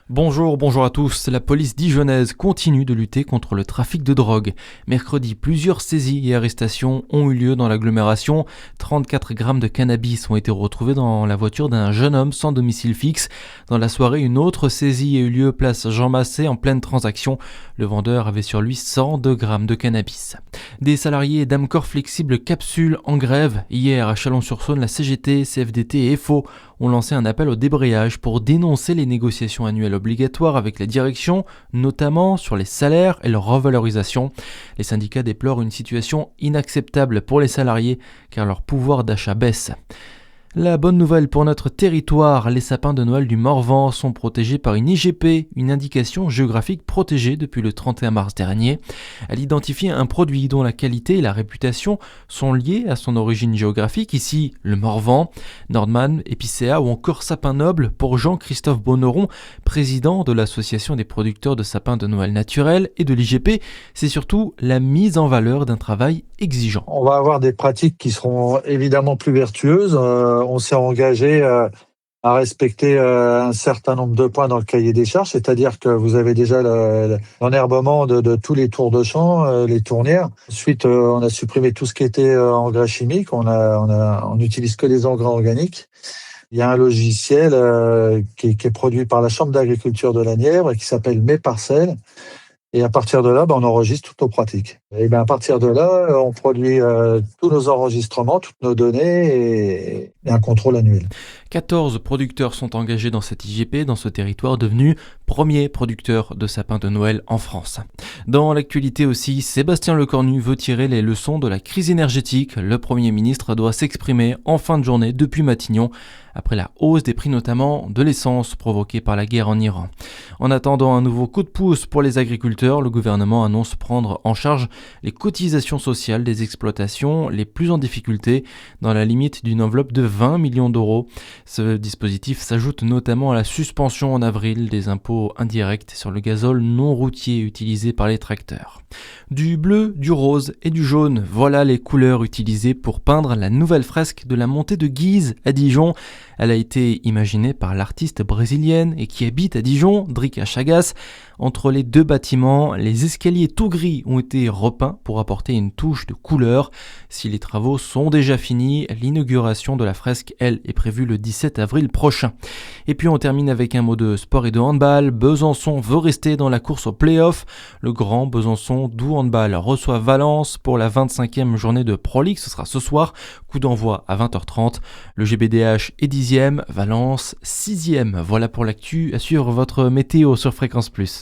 Bonjour à tous. La police dijonnaise continue de lutter contre le trafic de drogue. Mercredi, plusieurs saisies et arrestations ont eu lieu dans l'agglomération. 34 grammes de cannabis ont été retrouvés dans la voiture d'un jeune homme sans domicile fixe. Dans la soirée, une autre saisie a eu lieu place Jean Massé en pleine transaction. Le vendeur avait sur lui 102 grammes de cannabis. Des salariés d'Amcor Flexible Capsule en grève. Hier, à Chalon-sur-Saône, la CGT, CFDT et FO ont lancé un appel au débrayage pour dénoncer les négociations annuelles obligatoires avec la direction, notamment sur les salaires et leur revalorisation. Les syndicats déplorent une situation inacceptable pour les salariés car leur pouvoir d'achat baisse. La bonne nouvelle pour notre territoire, les sapins de Noël du Morvan sont protégés par une IGP, une indication géographique protégée depuis le 31 mars dernier. Elle identifie un produit dont la qualité et la réputation sont liées à son origine géographique, ici le Morvan, Nordman, Épicéa ou encore Sapin Noble pour Jean-Christophe Bonneron, président de l'Association des producteurs de sapins de Noël naturels et de l'IGP. C'est surtout la mise en valeur d'un travail exigeant. On va avoir des pratiques qui seront évidemment plus vertueuses. On s'est engagé à respecter un certain nombre de points dans le cahier des charges, c'est-à-dire que vous avez déjà l'enherbement de tous les tours de champ, les tournières. Ensuite, on a supprimé tout ce qui était engrais chimiques. On utilise que des engrais organiques. Il y a un logiciel qui est produit par la Chambre d'agriculture de la Nièvre et qui s'appelle Mes Parcelles. Et à partir de là, on enregistre toutes nos pratiques. Et à partir de là, on produit tous nos enregistrements, toutes nos données et un contrôle annuel. 14 producteurs sont engagés dans cette IGP, dans ce territoire devenu premier producteur de sapins de Noël en France. Dans l'actualité aussi, Sébastien Lecornu veut tirer les leçons de la crise énergétique. Le Premier ministre doit s'exprimer en fin de journée depuis Matignon, après la hausse des prix notamment de l'essence provoquée par la guerre en Iran. En attendant un nouveau coup de pouce pour les agriculteurs, le gouvernement annonce prendre en charge les cotisations sociales des exploitations les plus en difficulté, dans la limite d'une enveloppe de 20 millions d'euros. Ce dispositif s'ajoute notamment à la suspension en avril des impôts indirects sur le gazole non routier utilisé par les tracteurs. Du bleu, du rose et du jaune, voilà les couleurs utilisées pour peindre la nouvelle fresque de la montée de Guise à Dijon. Elle a été imaginée par l'artiste brésilienne et qui habite à Dijon, Drica Chagas. Entre les deux bâtiments, les escaliers tout gris ont été repeints pour apporter une touche de couleur. Si les travaux sont déjà finis, l'inauguration de la fresque, elle, est prévue le 17 avril prochain. Et puis on termine avec un mot de sport et de handball. Besançon veut rester dans la course au play-off. Le grand Besançon d'où handball reçoit Valence pour la 25e journée de Pro League. Ce sera ce soir, coup d'envoi à 20h30. Le GBDH est 10e, Valence 6e. Voilà pour l'actu. À suivre votre météo sur Fréquence Plus.